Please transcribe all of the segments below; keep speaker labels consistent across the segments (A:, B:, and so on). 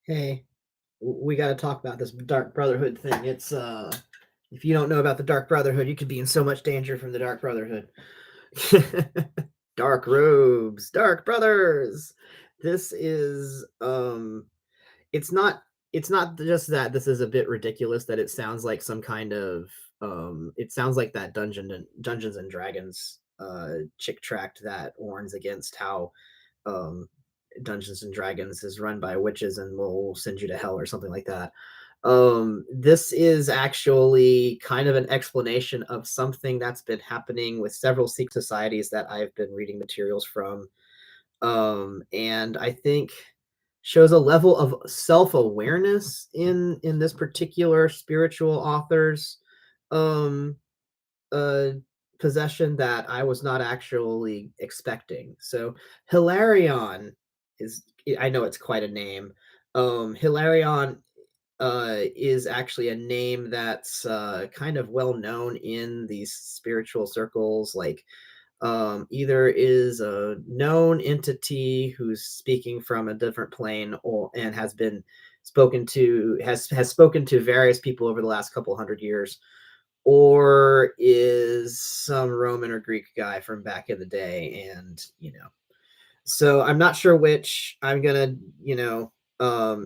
A: Hey, we got to talk about this Dark Brotherhood thing. It's if you don't know about the Dark Brotherhood, you could be in so much danger from the Dark Brotherhood. Dark robes, Dark Brothers. This is it's not it's not just that this is a bit ridiculous that it sounds like some kind of it sounds like that Dungeons and Dragons chick tract that warns against how um Dungeons and Dragons is run by witches and will send you to hell or something like that. This is actually kind of an explanation of something that's been happening with several secret societies that I've been reading materials from. And I think shows a level of self-awareness in this particular spiritual author's um uh possession that I was not actually expecting. So Hilarion is, I know it's quite a name. Hilarion is actually a name that's kind of well known in these spiritual circles. Like either is a known entity who's speaking from a different plane, or and has been spoken to has spoken to various people over the last couple hundred years, or is some Roman or Greek guy from back in the day. And so I'm not sure which. I'm gonna,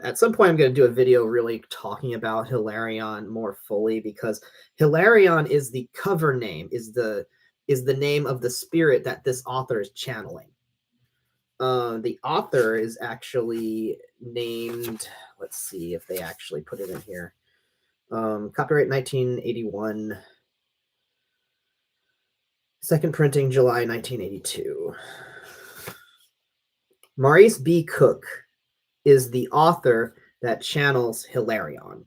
A: at some point I'm gonna do a video really talking about Hilarion more fully, because Hilarion is the cover name, is the name of the spirit that this author is channeling. The author is actually named. Let's see if they actually put it in here. Copyright 1981. Second printing July 1982. Maurice B. Cook is the author that channels Hilarion.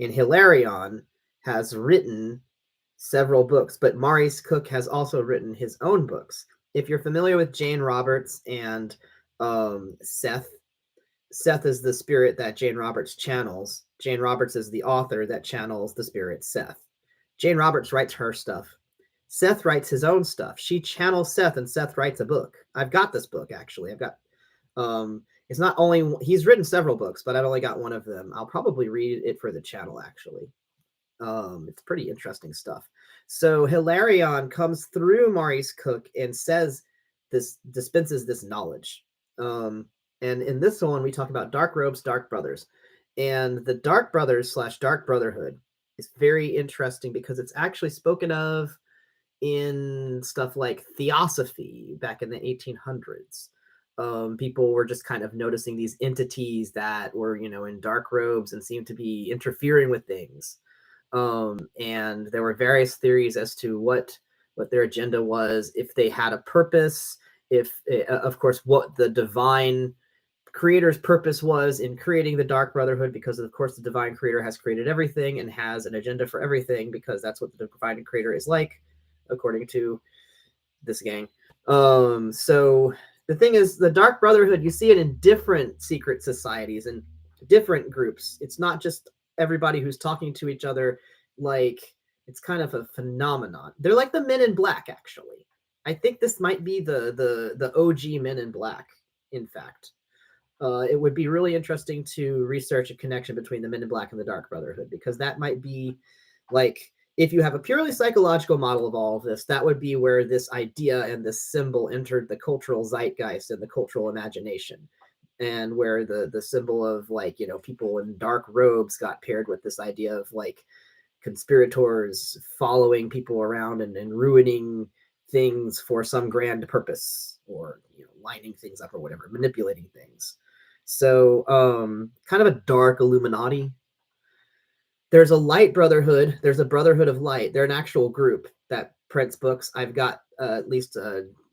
A: And Hilarion has written several books, but Maurice Cook has also written his own books. If you're familiar with Jane Roberts and Seth, Seth is the spirit that Jane Roberts channels. Jane Roberts is the author that channels the spirit Seth. Jane Roberts writes her stuff. Seth writes his own stuff. She channels Seth, and Seth writes a book. I've got this book, actually. I've got it's not only, he's written several books, but I've only got one of them. I'll probably read it for the channel, actually. It's pretty interesting stuff. So Hilarion comes through Maurice Cook and says this, dispenses this knowledge. And in this one, we talk about Dark Robes, Dark Brothers. And the Dark Brothers / Dark Brotherhood is very interesting because it's actually spoken of in stuff like Theosophy back in the 1800s. People were just kind of noticing these entities that were, in dark robes and seemed to be interfering with things. And there were various theories as to what their agenda was, if they had a purpose, if of course what the divine creator's purpose was in creating the Dark Brotherhood, because of course the divine creator has created everything and has an agenda for everything, because that's what the divine creator is like, according to this gang. So the thing is, the Dark Brotherhood, you see it in different secret societies and different groups. It's not just everybody who's talking to each other. Like, it's kind of a phenomenon. They're like the Men in Black, actually. I think this might be the OG Men in Black, in fact. It would be really interesting to research a connection between the Men in Black and the Dark Brotherhood, because that might be, like, if you have a purely psychological model of all of this, that would be where this idea and this symbol entered the cultural zeitgeist and the cultural imagination, and where the symbol of, like, people in dark robes got paired with this idea of, like, conspirators following people around and ruining things for some grand purpose, or lining things up or whatever, manipulating things. So kind of a dark Illuminati. There's a Light Brotherhood. There's a Brotherhood of Light. They're an actual group that prints books. I've got at least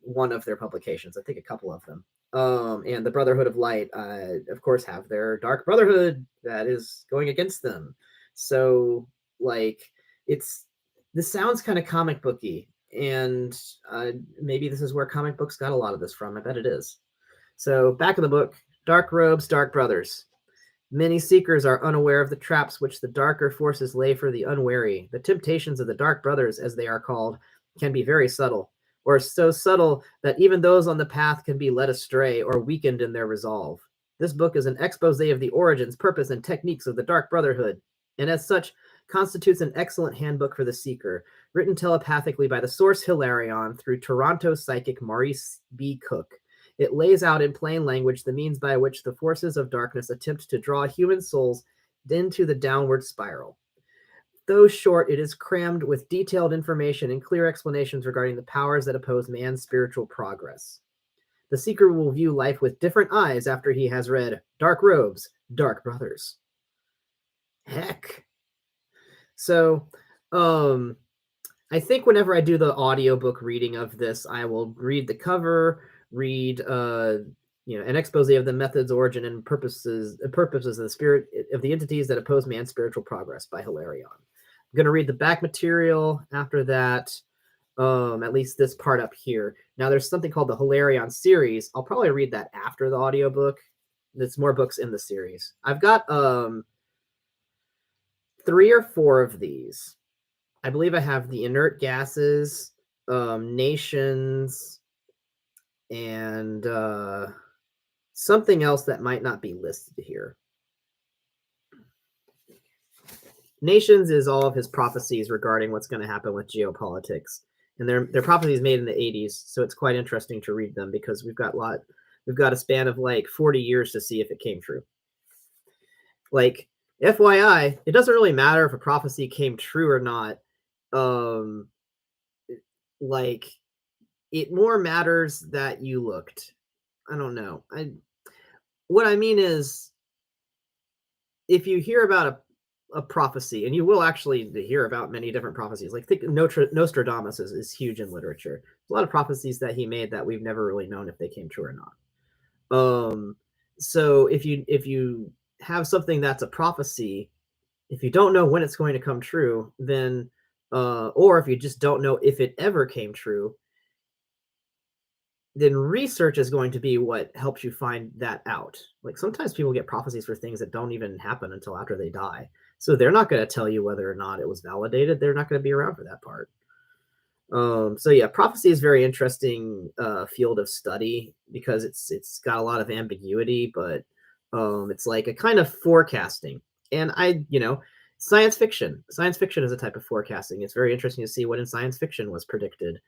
A: one of their publications. I think a couple of them. And the Brotherhood of Light, of course, have their Dark Brotherhood that is going against them. So, like, this sounds kind of comic booky, and maybe this is where comic books got a lot of this from. I bet it is. So, back of the book, Dark Robes, Dark Brothers. Many seekers are unaware of the traps which the darker forces lay for the unwary. The temptations of the Dark Brothers, as they are called, can be very subtle, or so subtle that even those on the path can be led astray or weakened in their resolve. This book is an expose of the origins, purpose, and techniques of the Dark Brotherhood, and as such, constitutes an excellent handbook for the seeker, written telepathically by the source Hilarion through Toronto psychic Maurice B. Cook. It lays out in plain language the means by which the forces of darkness attempt to draw human souls into the downward spiral. Though short, it is crammed with detailed information and clear explanations regarding the powers that oppose man's spiritual progress. The seeker will view life with different eyes after he has read Dark Robes, Dark Brothers. Heck. So, I think whenever I do the audiobook reading of this, I will read the cover, read an expose of the methods, origin, and purposes of the spirit of the entities that oppose man's spiritual progress by Hilarion. I'm going to read the back material after that, at least this part up here. Now, there's something called the Hilarion series. I'll probably read that after the audiobook. There's more books in the series. I've got 3 or 4 of these. I believe I have the inert gases, nations, and something else that might not be listed here. Nations is all of his prophecies regarding what's going to happen with geopolitics, and they're prophecies made in the 80s, so it's quite interesting to read them because we've got a span of like 40 years to see if it came true. Like, FYI, it doesn't really matter if a prophecy came true or not. Like, it more matters that you looked. I don't know. What I mean is, if you hear about a prophecy, and you will actually hear about many different prophecies. Like, think Nostradamus is huge in literature. There's a lot of prophecies that he made that we've never really known if they came true or not. So if you have something that's a prophecy, if you don't know when it's going to come true, then or if you just don't know if it ever came true, then research is going to be what helps you find that out. Like, sometimes people get prophecies for things that don't even happen until after they die. So they're not going to tell you whether or not it was validated. They're not going to be around for that part. So yeah, prophecy is a very interesting field of study because it's got a lot of ambiguity, but it's like a kind of forecasting. And science fiction is a type of forecasting. It's very interesting to see what in science fiction was predicted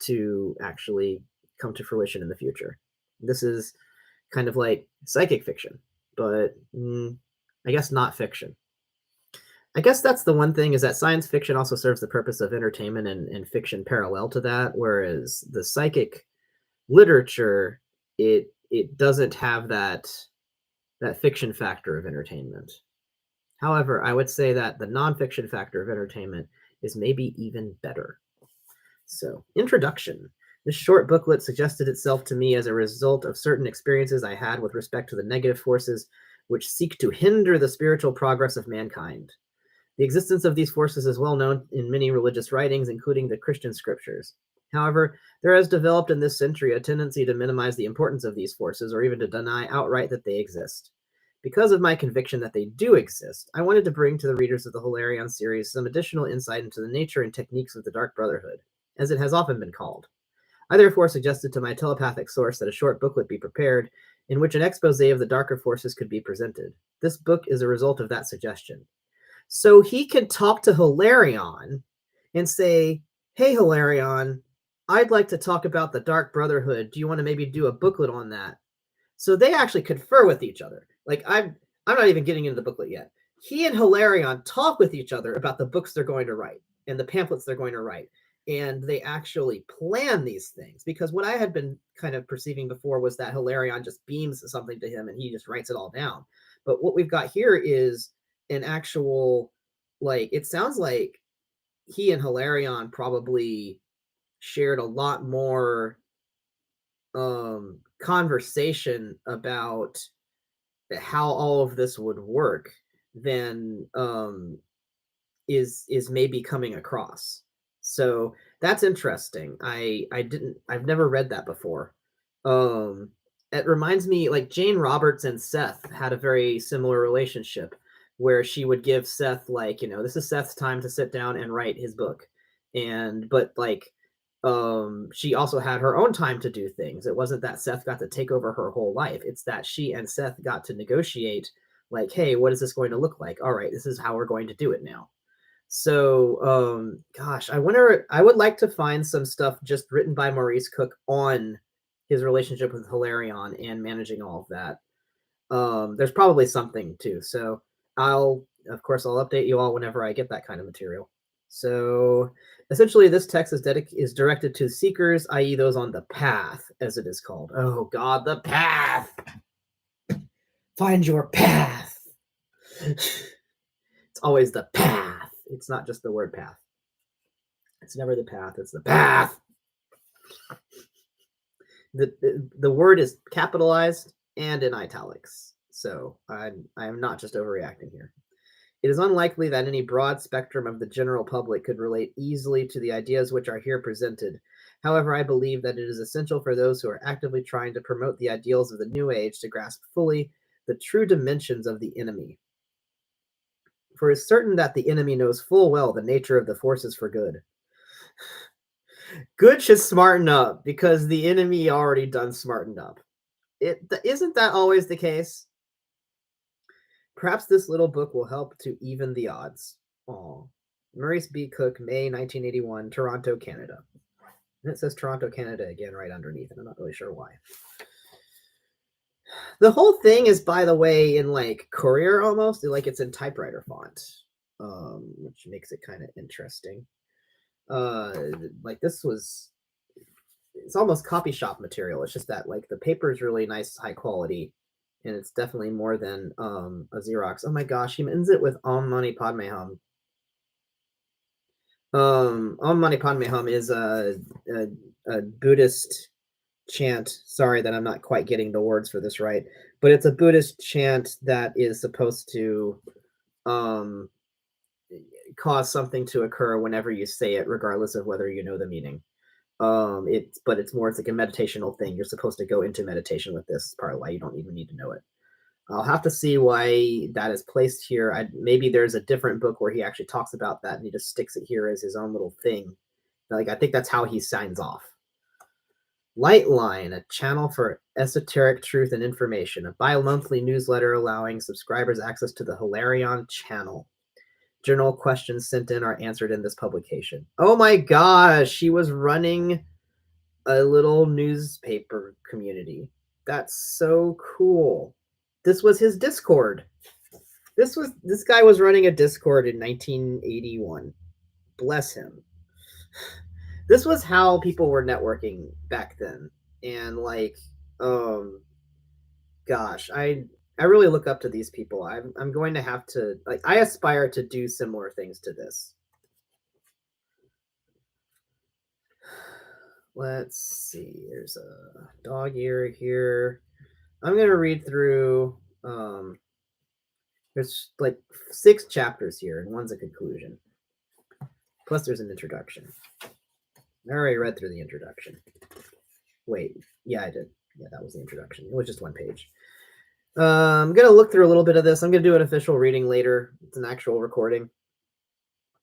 A: to actually come to fruition in the future. This is kind of like psychic fiction, but I guess not fiction. I guess that's the one thing, is that science fiction also serves the purpose of entertainment, and fiction parallel to that, whereas the psychic literature, it doesn't have that fiction factor of entertainment. However, I would say that the nonfiction factor of entertainment is maybe even better. So, introduction. This short booklet suggested itself to me as a result of certain experiences I had with respect to the negative forces which seek to hinder the spiritual progress of mankind. The existence of these forces is well known in many religious writings, including the Christian scriptures. However, there has developed in this century a tendency to minimize the importance of these forces, or even to deny outright that they exist. Because of my conviction that they do exist, I wanted to bring to the readers of the Hilarion series some additional insight into the nature and techniques of the Dark Brotherhood, as it has often been called. I therefore suggested to my telepathic source that a short booklet be prepared, in which an expose of the darker forces could be presented. This book is a result of that suggestion. So he can talk to Hilarion and say, hey, Hilarion, I'd like to talk about the Dark Brotherhood. Do you want to maybe do a booklet on that? So they actually confer with each other. Like, I'm not even getting into the booklet yet. He and Hilarion talk with each other about the books they're going to write and the pamphlets they're going to write. And they actually plan these things, because what I had been kind of perceiving before was that Hilarion just beams something to him and he just writes it all down. But what we've got here is an actual, like, it sounds like he and Hilarion probably shared a lot more conversation about how all of this would work than is maybe coming across. So that's interesting. I've never read that before. It reminds me, like, Jane Roberts and Seth had a very similar relationship, where she would give Seth, like, this is Seth's time to sit down and write his book. But like, she also had her own time to do things. It wasn't that Seth got to take over her whole life. It's that she and Seth got to negotiate, like, hey, what is this going to look like? All right, this is how we're going to do it now. So, gosh, I would like to find some stuff just written by Maurice Cook on his relationship with Hilarion and managing all of that. There's probably something too. So I'll update you all whenever I get that kind of material. So essentially, this text is directed to seekers, i.e., those on the path, as it is called. Oh God, the path! Find your path. It's always the path. It's not just the word path. It's never the path. It's the path. The word is capitalized and in italics. So I am not just overreacting here. It is unlikely that any broad spectrum of the general public could relate easily to the ideas which are here presented. However, I believe that it is essential for those who are actively trying to promote the ideals of the New Age to grasp fully the true dimensions of the enemy. For it is certain that the enemy knows full well the nature of the forces for good. Good should smarten up, because the enemy already done smartened up. Isn't that always the case? Perhaps this little book will help to even the odds. Aw. Maurice B. Cook, May 1981, Toronto, Canada. And it says Toronto, Canada again right underneath, and I'm not really sure why. The whole thing is, by the way, in like Courier almost, like it's in typewriter font, which makes it kind of interesting. Like this was, it's almost copy shop material. It's just that like the paper is really nice, high quality, and it's definitely more than a Xerox. Oh my gosh, he ends it with Om Mani Padme Hum. Om Mani Padme Hum is a Buddhist chant. Sorry that I'm not quite getting the words for this right, but it's a Buddhist chant that is supposed to cause something to occur whenever you say it, regardless of whether you know the meaning. It's like a meditational thing. You're supposed to go into meditation with this. Part of why you don't even need to know it. I'll have to see why that is placed here. Maybe there's a different book where he actually talks about that and he just sticks it here as his own little thing. Like, I think that's how he signs off. Lightline, a channel for esoteric truth and information, a bi-monthly newsletter allowing subscribers access to the Hilarion channel. General questions sent in are answered in this publication. Oh my gosh, she was running a little newspaper community. That's so cool. This was his Discord. This guy was running a Discord in 1981. Bless him. This was how people were networking back then. And like, gosh, I really look up to these people. I'm going to have to, like, I aspire to do similar things to this. Let's see. There's a dog ear here. I'm going to read through, there's like 6 chapters here, and one's a conclusion. Plus there's an introduction. I already read through the introduction. Wait, yeah, I did. Yeah, that was the introduction. It was just 1 page. I'm going to look through a little bit of this. I'm going to do an official reading later. It's an actual recording.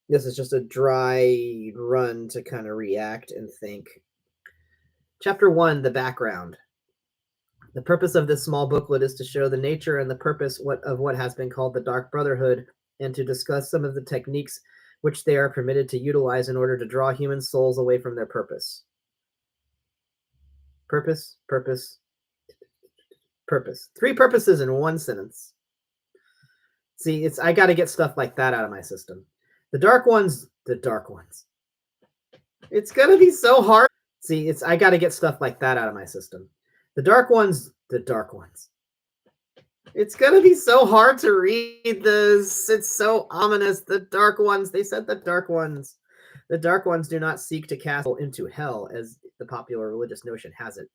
A: This is just a dry run to kind of react and think. Chapter 1, the background. The purpose of this small booklet is to show the nature and the purpose of what has been called the Dark Brotherhood, and to discuss some of the techniques which they are permitted to utilize in order to draw human souls away from their purpose. Purpose, purpose, purpose. 3 purposes in 1 sentence. See, I got to get stuff like that out of my system. The dark ones. It's going to be so hard. See, I got to get stuff like that out of my system. The dark ones. It's going to be so hard to read this. It's so ominous. The dark ones. They said the dark ones. The dark ones do not seek to cast people into hell, as the popular religious notion has it.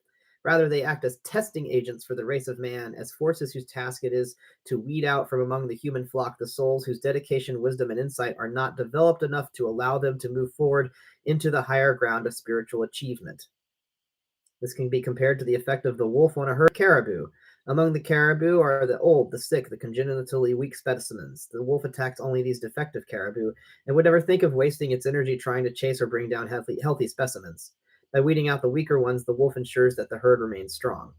A: Rather, they act as testing agents for the race of man, as forces whose task it is to weed out from among the human flock the souls whose dedication, wisdom, and insight are not developed enough to allow them to move forward into the higher ground of spiritual achievement. This can be compared to the effect of the wolf on a herd of caribou. Among the caribou are the old, the sick, the congenitally weak specimens. The wolf attacks only these defective caribou and would never think of wasting its energy trying to chase or bring down healthy specimens. By weeding out the weaker ones, the wolf ensures that the herd remains strong.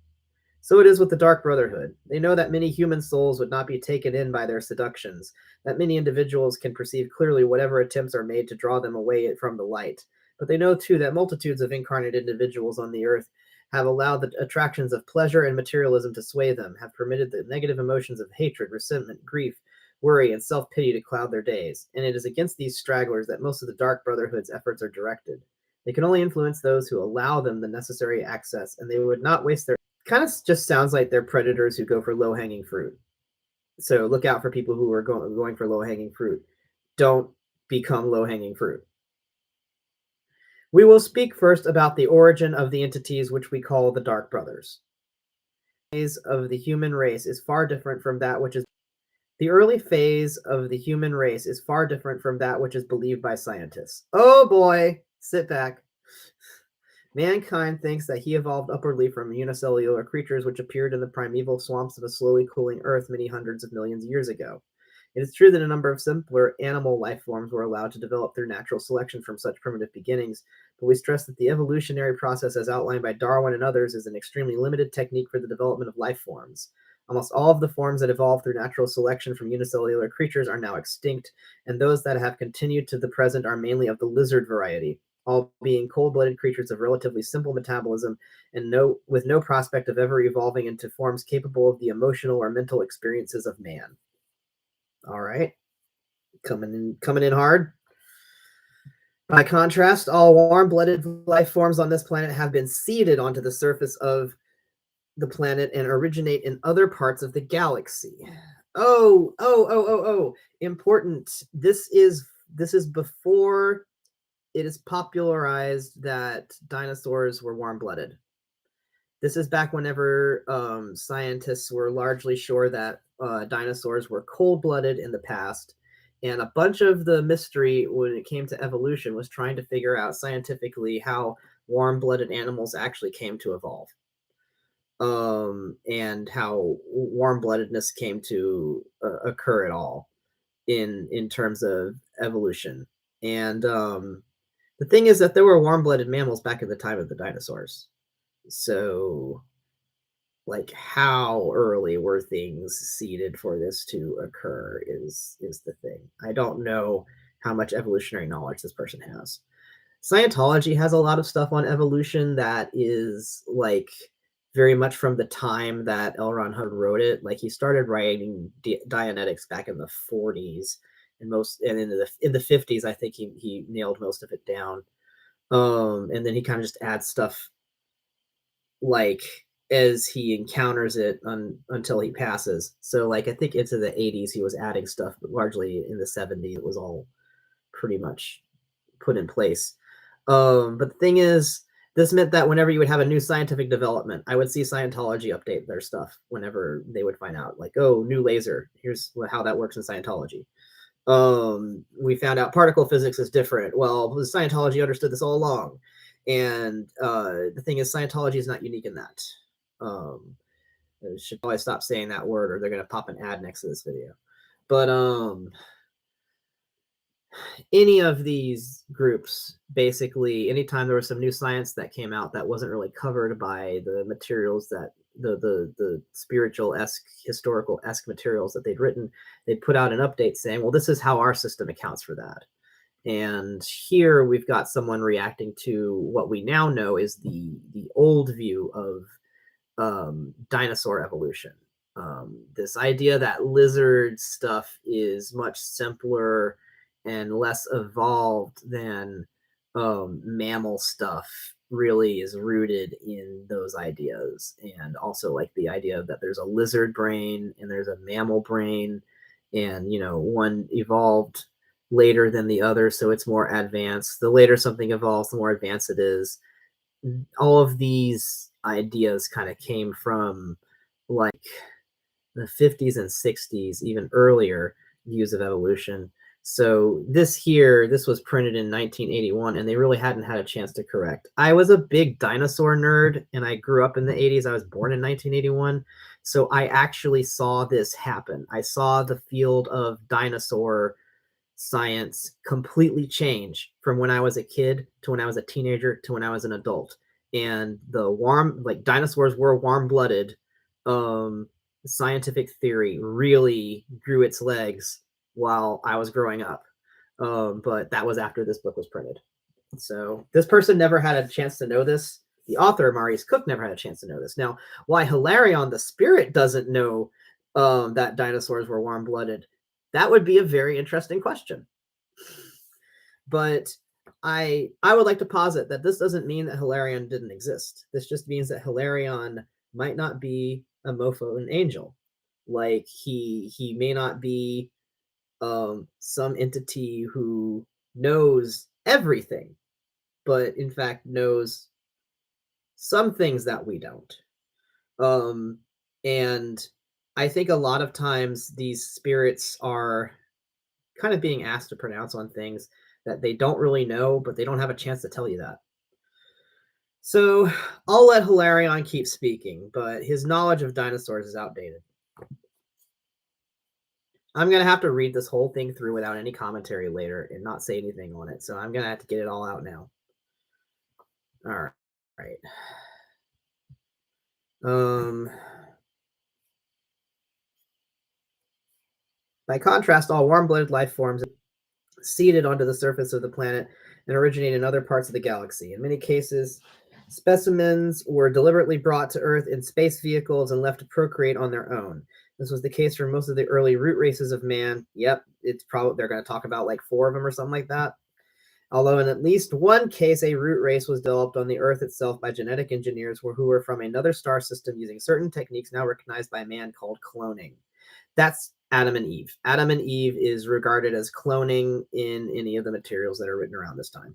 A: So it is with the Dark Brotherhood. They know that many human souls would not be taken in by their seductions, that many individuals can perceive clearly whatever attempts are made to draw them away from the light. But they know too that multitudes of incarnate individuals on the earth have allowed the attractions of pleasure and materialism to sway them, have permitted the negative emotions of hatred, resentment, grief, worry, and self-pity to cloud their days. And it is against these stragglers that most of the Dark Brotherhood's efforts are directed. They can only influence those who allow them the necessary access, and they would not waste their kind of just sounds like they're predators who go for low-hanging fruit. So look out for people who are going for low-hanging fruit. Don't become low-hanging fruit. We will speak first about the origin of the entities which we call the Dark Brothers. The phase of the human race is far different from that which is the early phase of the human race is far different from that which is believed by scientists. Oh boy, sit back. Mankind thinks that he evolved upwardly from unicellular creatures which appeared in the primeval swamps of a slowly cooling Earth many hundreds of millions of years ago. It is true that a number of simpler animal life forms were allowed to develop through natural selection from such primitive beginnings, but we stress that the evolutionary process as outlined by Darwin and others is an extremely limited technique for the development of life forms. Almost all of the forms that evolved through natural selection from unicellular creatures are now extinct, and those that have continued to the present are mainly of the lizard variety, all being cold-blooded creatures of relatively simple metabolism and with no prospect of ever evolving into forms capable of the emotional or mental experiences of man. All right, coming in hard. By contrast, all warm-blooded life forms on this planet have been seeded onto the surface of the planet and originate in other parts of the galaxy. Oh, important. This is before it is popularized that dinosaurs were warm-blooded. This is back whenever scientists were largely sure that dinosaurs were cold-blooded in the past, and a bunch of the mystery when it came to evolution was trying to figure out scientifically how warm-blooded animals actually came to evolve, and how warm-bloodedness came to occur at all in terms of evolution. And the thing is that there were warm-blooded mammals back in the time of the dinosaurs. So, like, how early were things seeded for this to occur is the thing. I don't know how much evolutionary knowledge this person has. Scientology has a lot of stuff on evolution that is like very much from the time that L. Ron Hubbard wrote it. Like, he started writing Dianetics back in the 40s, and in the 50s, I think he nailed most of it down. And then he kind of just adds stuff like as he encounters it until he passes. So like I think into the 80s he was adding stuff, but largely in the 70s it was all pretty much put in place. But the thing is, this meant that whenever you would have a new scientific development, I would see Scientology update their stuff whenever they would find out, like, oh, new laser, here's how that works in Scientology. We found out particle physics is different. Well, Scientology understood this all along. And the thing is, Scientology is not unique in that. I should probably stop saying that word or they're going to pop an ad next to this video. But any of these groups, basically, anytime there was some new science that came out that wasn't really covered by the materials that the spiritual-esque, historical-esque materials that they'd written, they'd put out an update saying, well, this is how our system accounts for that. And here we've got someone reacting to what we now know is the old view of dinosaur evolution. This idea that lizard stuff is much simpler and less evolved than mammal stuff really is rooted in those ideas. And also like the idea that there's a lizard brain and there's a mammal brain, and one evolved later than the other, so it's more advanced. The later something evolves, the more advanced it is. All of these ideas kind of came from like the 50s and 60s, even earlier views of evolution. So this was printed in 1981, and they really hadn't had a chance to correct. I was a big dinosaur nerd, and I grew up in the 80s. I was born in 1981, so I actually saw this happen. I saw the field of dinosaur science completely change from when I was a kid to when I was a teenager to when I was an adult. And like dinosaurs were warm-blooded. Scientific theory really grew its legs while I was growing up. But that was after this book was printed. So this person never had a chance to know this. The author, Maurice Cook, never had a chance to know this. Now, why Hilarion the spirit doesn't know that dinosaurs were warm-blooded, that would be a very interesting question. But I would like to posit that this doesn't mean that Hilarion didn't exist. This just means that Hilarion might not be a mofo and angel. Like he may not be some entity who knows everything, but in fact knows some things that we don't. And I think a lot of times these spirits are kind of being asked to pronounce on things that they don't really know, but they don't have a chance to tell you that. So I'll let Hilarion keep speaking, but his knowledge of dinosaurs is outdated. I'm going to have to read this whole thing through without any commentary later and not say anything on it. So I'm going to have to get it all out now. All right. By contrast, all warm-blooded life forms seeded onto the surface of the planet and originate in other parts of the galaxy. In many cases, specimens were deliberately brought to Earth in space vehicles and left to procreate on their own. This was the case for most of the early root races of man. Yep, it's probably they're going to talk about like 4 of them or something like that. Although in at least one case, a root race was developed on the Earth itself by genetic engineers who were from another star system using certain techniques now recognized by man called cloning. That's Adam and Eve. Adam and Eve is regarded as cloning in any of the materials that are written around this time.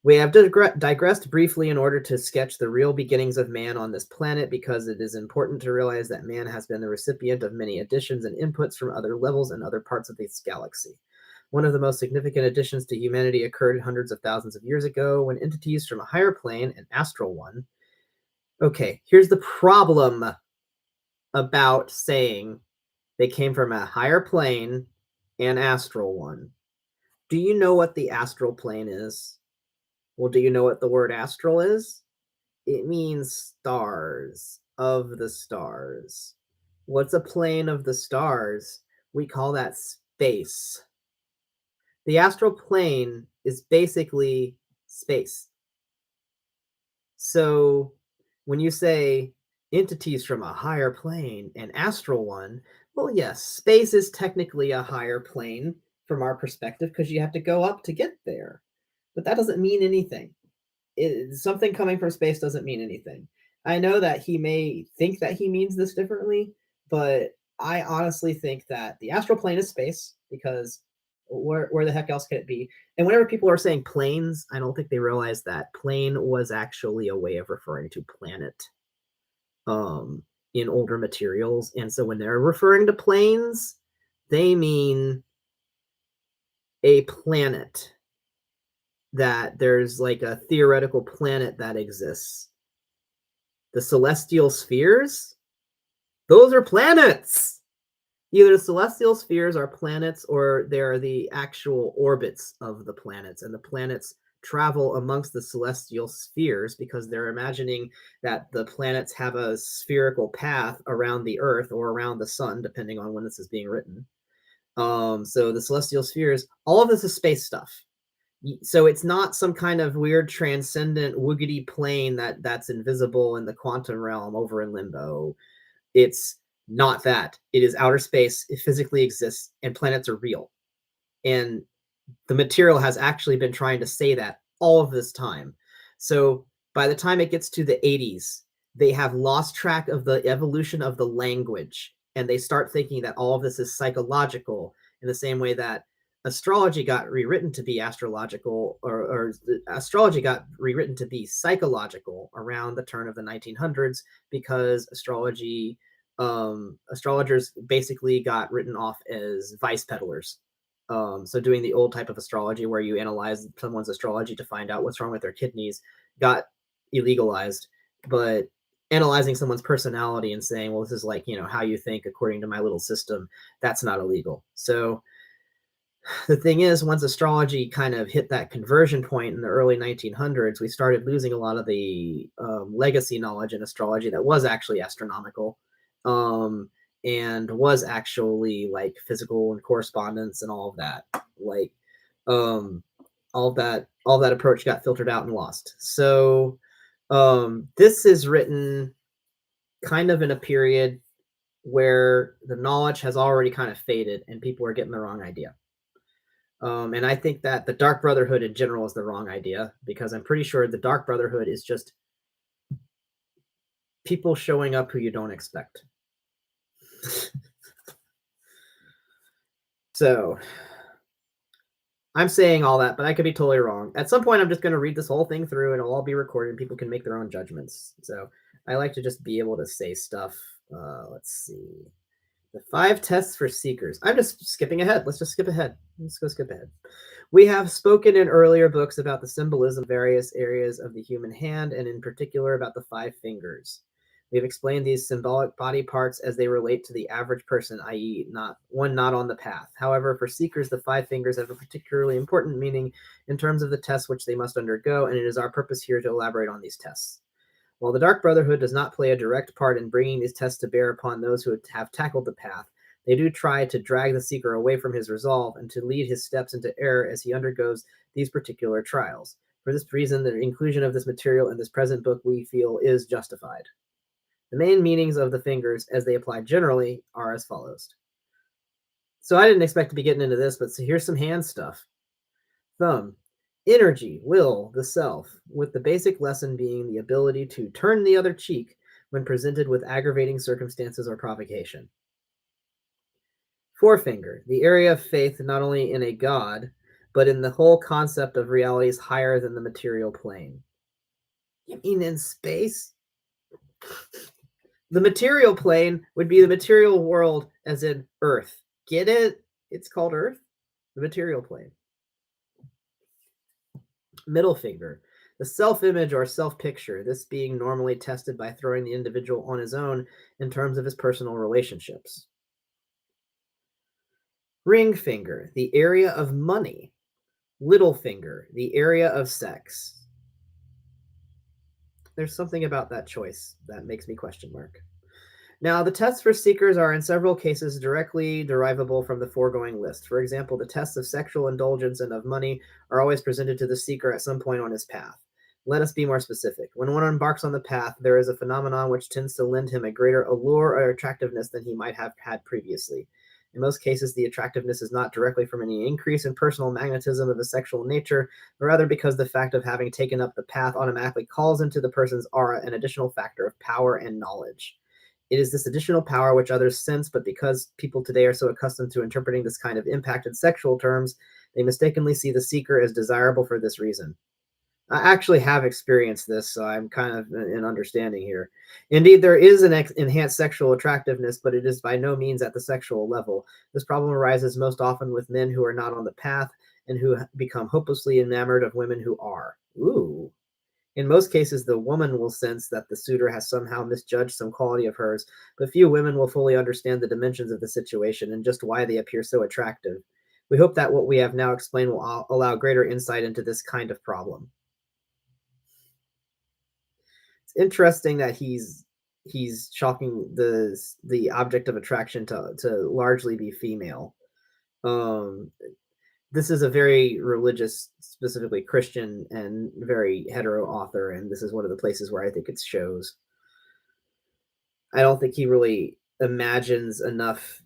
A: We have digressed briefly in order to sketch the real beginnings of man on this planet because it is important to realize that man has been the recipient of many additions and inputs from other levels and other parts of this galaxy. One of the most significant additions to humanity occurred hundreds of thousands of years ago when entities from a higher plane, an astral one. Okay, here's the problem about saying they came from a higher plane, an astral one. Do you know what the astral plane is? Well, do you know what the word astral is? It means stars, of the stars. What's a plane of the stars? We call that space. The astral plane is basically space. So when you say entities from a higher plane, an astral one, well, yes, space is technically a higher plane from our perspective because you have to go up to get there. But that doesn't mean anything. Something coming from space doesn't mean anything. I know that he may think that he means this differently, but I honestly think that the astral plane is space because where the heck else could it be? And whenever people are saying planes, I don't think they realize that plane was actually a way of referring to planet in older materials. And so when they're referring to planes, they mean a planet, that there's like a theoretical planet that exists. The celestial spheres, those are planets. Either the celestial spheres are planets or they're the actual orbits of the planets, and the planets travel amongst the celestial spheres because they're imagining that the planets have a spherical path around the Earth or around the sun, depending on when this is being written. So the celestial spheres, all of this is space stuff. So it's not some kind of weird transcendent woogity plane that's invisible in the quantum realm over in limbo. It's not that. It is outer space. It physically exists, and planets are real. And the material has actually been trying to say that all of this time. So by the time it gets to the 80s, they have lost track of the evolution of the language, and they start thinking that all of this is psychological in the same way that astrology got rewritten to be astrological, or astrology got rewritten to be psychological around the turn of the 1900s because astrology astrologers basically got written off as vice peddlers. So doing the old type of astrology where you analyze someone's astrology to find out what's wrong with their kidneys got illegalized, but analyzing someone's personality and saying, well, this is like, how you think according to my little system, that's not illegal. So the thing is, once astrology kind of hit that conversion point in the early 1900s, we started losing a lot of the legacy knowledge in astrology that was actually astronomical, and was actually like physical and correspondence and all of that. Like um, all that approach got filtered out and lost. So this is written kind of in a period where the knowledge has already kind of faded and people are getting the wrong idea. And I think that the Dark Brotherhood in general is the wrong idea, because I'm pretty sure the Dark Brotherhood is just people showing up who you don't expect. So I'm saying all that, but I could be totally wrong. At some point, I'm just going to read this whole thing through and it'll all be recorded and people can make their own judgments. So I like to just be able to say stuff. Let's see. The 5 tests for seekers. I'm just skipping ahead. Let's just skip ahead. Let's go skip ahead. We have spoken in earlier books about the symbolism of various areas of the human hand, and in particular about the 5 fingers. We have explained these symbolic body parts as they relate to the average person, i.e., not on the path. However, for seekers, the 5 fingers have a particularly important meaning in terms of the tests which they must undergo, and it is our purpose here to elaborate on these tests. While the Dark Brotherhood does not play a direct part in bringing these tests to bear upon those who have tackled the path, they do try to drag the seeker away from his resolve and to lead his steps into error as he undergoes these particular trials. For this reason, the inclusion of this material in this present book, we feel, is justified. The main meanings of the fingers, as they apply generally, are as follows. So I didn't expect to be getting into this, but so here's some hand stuff. Thumb. Energy, will, the self, with the basic lesson being the ability to turn the other cheek when presented with aggravating circumstances or provocation. Forefinger, the area of faith not only in a God, but in the whole concept of realities higher than the material plane. You mean in space? The material plane would be the material world, as in Earth. Get it? It's called Earth. The material plane. Middle finger, the self-image or self-picture, this being normally tested by throwing the individual on his own in terms of his personal relationships. Ring finger, the area of money. Little finger, the area of sex. There's something about that choice that makes me question mark. Now, the tests for seekers are in several cases directly derivable from the foregoing list. For example, the tests of sexual indulgence and of money are always presented to the seeker at some point on his path. Let us be more specific. When one embarks on the path, there is a phenomenon which tends to lend him a greater allure or attractiveness than he might have had previously. In most cases, the attractiveness is not directly from any increase in personal magnetism of a sexual nature, but rather because the fact of having taken up the path automatically calls into the person's aura an additional factor of power and knowledge. It is this additional power which others sense, but because people today are so accustomed to interpreting this kind of impact in sexual terms, they mistakenly see the seeker as desirable for this reason. I actually have experienced this, so I'm kind of in understanding here. Indeed, there is an enhanced sexual attractiveness, but it is by no means at the sexual level. This problem arises most often with men who are not on the path and who become hopelessly enamored of women who are. Ooh. In most cases, the woman will sense that the suitor has somehow misjudged some quality of hers, but few women will fully understand the dimensions of the situation and just why they appear so attractive. We hope that what we have now explained will allow greater insight into this kind of problem. It's interesting that he's chalking the object of attraction to largely be female. Um, this is a very religious, specifically Christian, and very hetero author, and this is one of the places where I think it shows. I don't think he really imagines enough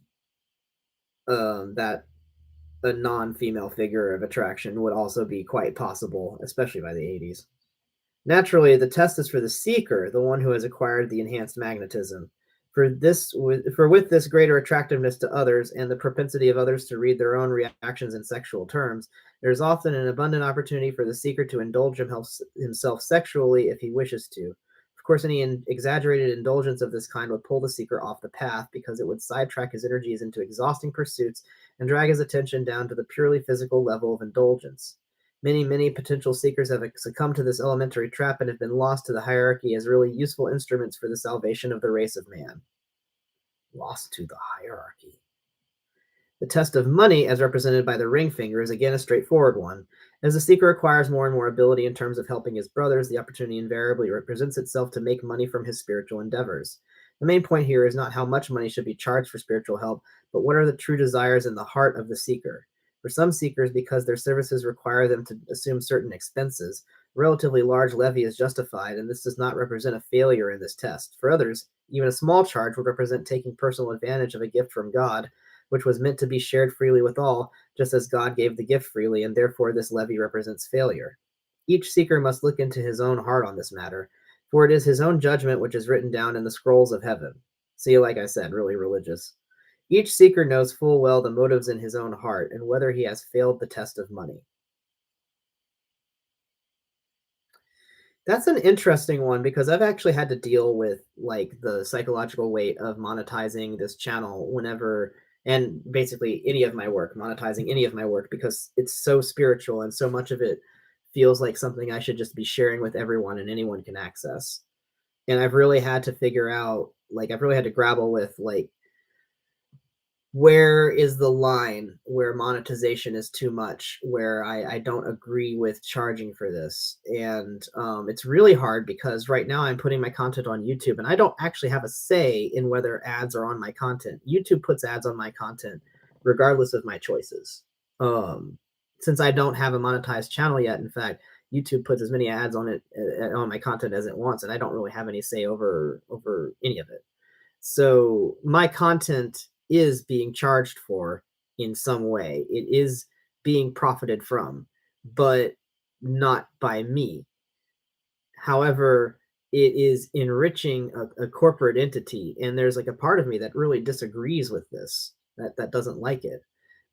A: that a non-female figure of attraction would also be quite possible, especially by the 80s. Naturally, the test is for the seeker, the one who has acquired the enhanced magnetism. For with this greater attractiveness to others and the propensity of others to read their own reactions in sexual terms, there is often an abundant opportunity for the seeker to indulge himself sexually if he wishes to. Of Of course, any exaggerated indulgence of this kind would pull the seeker off the path because it would sidetrack his energies into exhausting pursuits and drag his attention down to the purely physical level of indulgence. Many potential seekers have succumbed to this elementary trap and have been lost to the hierarchy as really useful instruments for the salvation of the race of man. Lost to the hierarchy. The test of money, as represented by the ring finger, is again a straightforward one. As the seeker acquires more and more ability in terms of helping his brothers, the opportunity invariably represents itself to make money from his spiritual endeavors. The main point here is not how much money should be charged for spiritual help, but what are the true desires in the heart of the seeker. For some seekers, because their services require them to assume certain expenses, a relatively large levy is justified, and this does not represent a failure in this test. For others, even a small charge would represent taking personal advantage of a gift from God, which was meant to be shared freely with all, just as God gave the gift freely, and therefore this levy represents failure. Each seeker must look into his own heart on this matter, for it is his own judgment which is written down in the scrolls of heaven. See, like I said, really religious. Each seeker knows full well the motives in his own heart and whether he has failed the test of money. That's an interesting one because I've actually had to deal with like the psychological weight of monetizing this channel whenever, and basically any of my work, monetizing any of my work, because it's so spiritual and so much of it feels like something I should just be sharing with everyone and anyone can access. And I've really had to figure out, like, I've really had to grapple with, like, where is the line where monetization is too much, where I don't agree with charging for this. And it's really hard because right now I'm putting my content on YouTube and I don't actually have a say in whether ads are on my content. YouTube puts ads on my content regardless of my choices. um, since I don't have a monetized channel yet, in fact, YouTube puts as many ads on it, on my content, as it wants, and I don't really have any say over any of it. So my content is being charged for in some way. It is being profited from, but not by me. However, it is enriching a corporate entity, and there's like a part of me that really disagrees with this, that doesn't like it.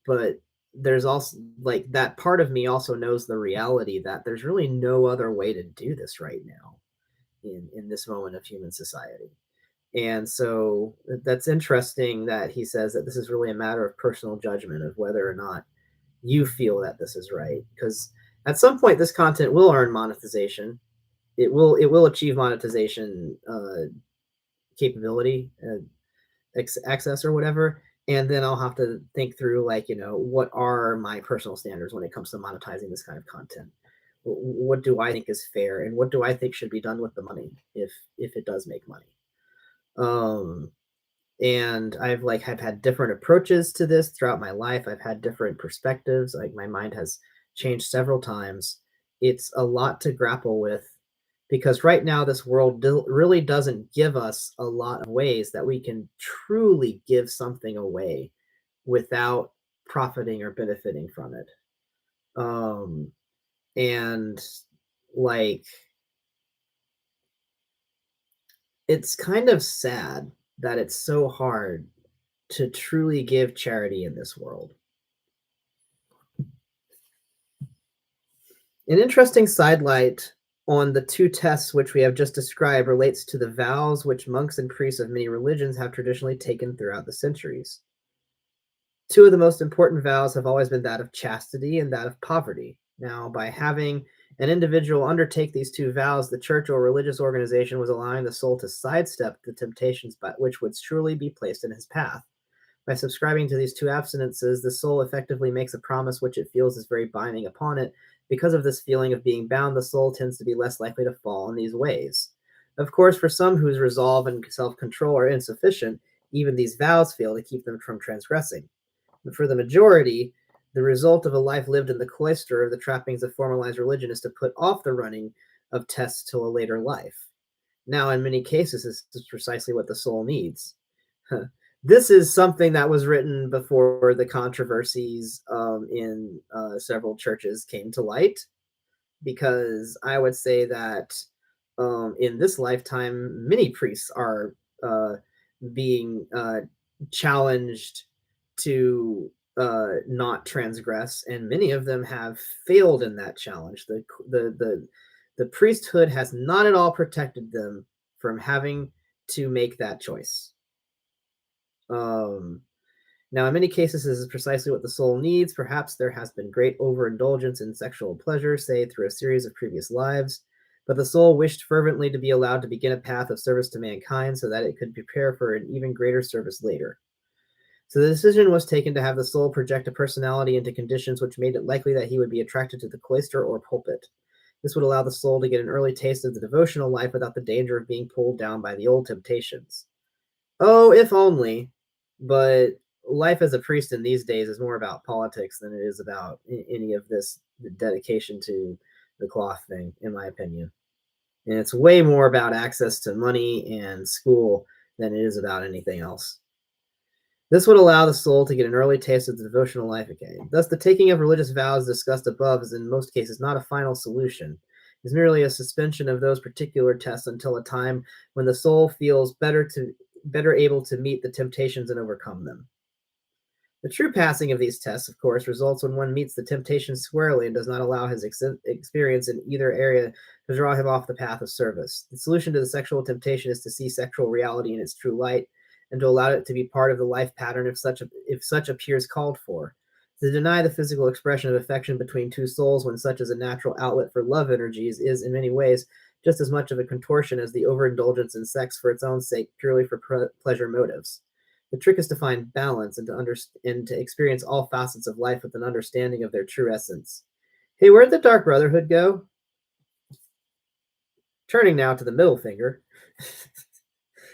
A: But there's also like that part of me also knows the reality that there's really no other way to do this right now in this moment of human society. And so that's interesting that he says that this is really a matter of personal judgment of whether or not you feel that this is right. Because at some point, this content will earn monetization. It will achieve monetization capability, access or whatever. And then I'll have to think through, like, what are my personal standards when it comes to monetizing this kind of content. What do I think is fair, and what do I think should be done with the money if it does make money? Um, and I've had different approaches to this throughout my life. I've had different perspectives. Like, my mind has changed several times. It's a lot to grapple with because right now this world really doesn't give us a lot of ways that we can truly give something away without profiting or benefiting from it. Um, and like, it's kind of sad that it's so hard to truly give charity in this world. An interesting sidelight on the two tests which we have just described relates to the vows which monks and priests of many religions have traditionally taken throughout the centuries. Two of the most important vows have always been that of chastity and that of poverty. Now, by having an individual undertake these two vows, the church or religious organization was allowing the soul to sidestep the temptations which would surely be placed in his path. By subscribing to these two abstinences, the soul effectively makes a promise which it feels is very binding upon it. Because of this feeling of being bound, the soul tends to be less likely to fall in these ways. Of course, for some whose resolve and self-control are insufficient, even these vows fail to keep them from transgressing. But for the majority, the result of a life lived in the cloister of the trappings of formalized religion is to put off the running of tests till a later life. Now, in many cases, this is precisely what the soul needs. This is something that was written before the controversies in several churches came to light, because I would say that in this lifetime, many priests are being challenged to not transgress, and many of them have failed in that challenge. The priesthood has not at all protected them from having to make that choice. Um, Now, in many cases, this is precisely what the soul needs. Perhaps there has been great overindulgence in sexual pleasure, say through a series of previous lives, but the soul wished fervently to be allowed to begin a path of service to mankind so that it could prepare for an even greater service later. So the decision was taken to have the soul project a personality into conditions which made it likely that he would be attracted to the cloister or pulpit. This would allow the soul to get an early taste of the devotional life without the danger of being pulled down by the old temptations. Oh, if only. But life as a priest in these days is more about politics than it is about any of this dedication to the cloth thing, in my opinion. And it's way more about access to money and school than it is about anything else. This would allow the soul to get an early taste of the devotional life again. Thus, the taking of religious vows discussed above is in most cases not a final solution. It is merely a suspension of those particular tests until a time when the soul feels better able to meet the temptations and overcome them. The true passing of these tests, of course, results when one meets the temptation squarely and does not allow his experience in either area to draw him off the path of service. The solution to the sexual temptation is to see sexual reality in its true light and to allow it to be part of the life pattern if such appears called for. To deny the physical expression of affection between two souls when such is a natural outlet for love energies is, in many ways, just as much of a contortion as the overindulgence in sex for its own sake, purely for pleasure motives. The trick is to find balance and to experience all facets of life with an understanding of their true essence. Hey, where'd the Dark Brotherhood go? Turning now to the middle finger.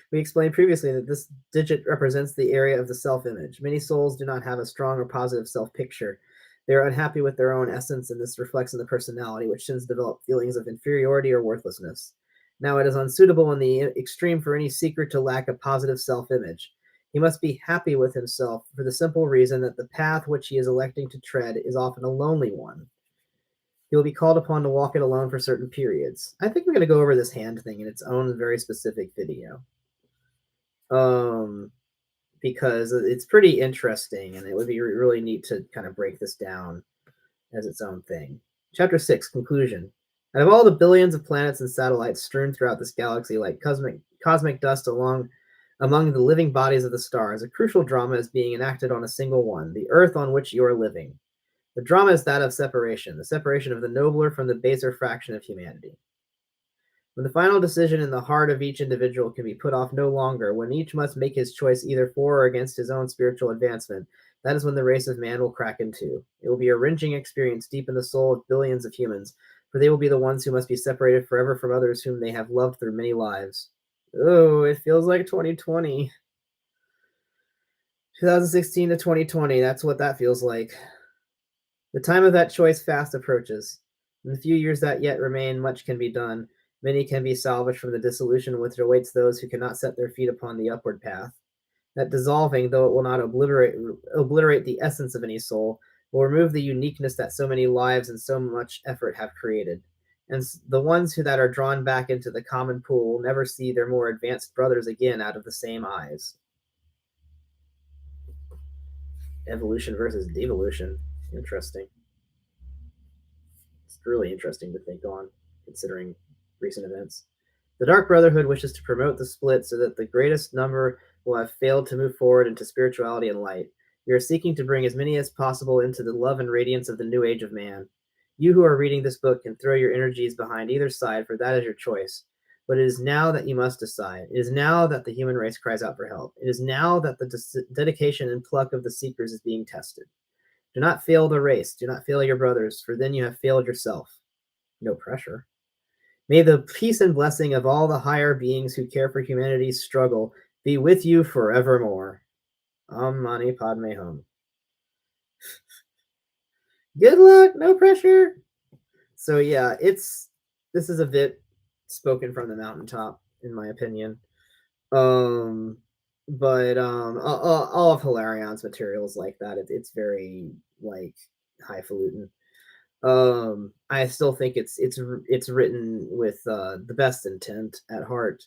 A: We explained previously that this digit represents the area of the self-image. Many souls do not have a strong or positive self-picture. They are unhappy with their own essence, and this reflects in the personality, which tends to develop feelings of inferiority or worthlessness. Now, it is unsuitable in the extreme for any seeker to lack a positive self-image. He must be happy with himself for the simple reason that the path which he is electing to tread is often a lonely one. He will be called upon to walk it alone for certain periods. I think I'm going to go over this hand thing in its own very specific video. Um, because it's pretty interesting and it would be really neat to kind of break this down as its own thing. Chapter 6, Conclusion. Out of all the billions of planets and satellites strewn throughout this galaxy like cosmic dust among the living bodies of the stars, a crucial drama is being enacted on a single one, the Earth on which you are living. The drama is that of separation, the separation of the nobler from the baser fraction of humanity. When the final decision in the heart of each individual can be put off no longer, when each must make his choice either for or against his own spiritual advancement, that is when the race of man will crack in two. It will be a wrenching experience deep in the soul of billions of humans, for they will be the ones who must be separated forever from others whom they have loved through many lives. Oh, it feels like 2020. 2016 to 2020, that's what that feels like. The time of that choice fast approaches. In the few years that yet remain, much can be done. Many can be salvaged from the dissolution which awaits those who cannot set their feet upon the upward path. That dissolving, though it will not obliterate the essence of any soul, will remove the uniqueness that so many lives and so much effort have created. And the ones that are drawn back into the common pool will never see their more advanced brothers again out of the same eyes. Evolution versus devolution. Interesting. It's really interesting to think on, considering recent events. The Dark Brotherhood wishes to promote the split so that the greatest number will have failed to move forward into spirituality and light. We are seeking to bring as many as possible into the love and radiance of the new age of man. You who are reading this book can throw your energies behind either side, for that is your choice. But it is now that you must decide. It is now that the human race cries out for help. It is now that the dedication and pluck of the seekers is being tested. Do not fail the race. Do not fail your brothers, for then you have failed yourself. No pressure. May the peace and blessing of all the higher beings who care for humanity's struggle be with you forevermore. Om Mani Padme Hum. Good luck, no pressure. So yeah, this is a bit spoken from the mountaintop, in my opinion. But all of Hilarion's materials like that, it's very like highfalutin. I still think it's written with the best intent at heart.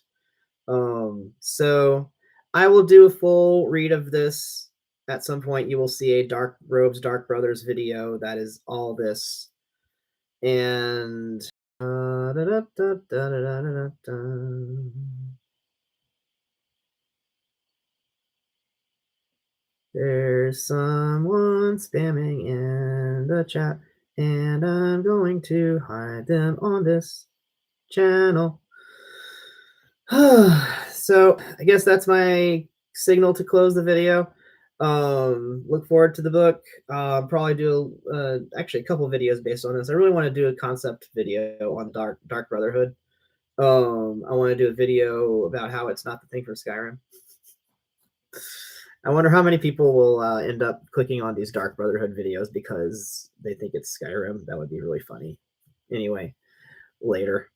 A: So I will do a full read of this at some point. You will see a Dark Robes Dark Brothers video that is all this, and There's someone spamming in the chat, and I'm going to hide them on this channel. So I guess that's my signal to close the video. Look forward to the book. Probably do actually a couple videos based on this. I really want to do a concept video on Dark Brotherhood. I want to do a video about how it's not the thing for Skyrim. I wonder how many people will end up clicking on these Dark Brotherhood videos because they think it's Skyrim. That would be really funny. Anyway, later.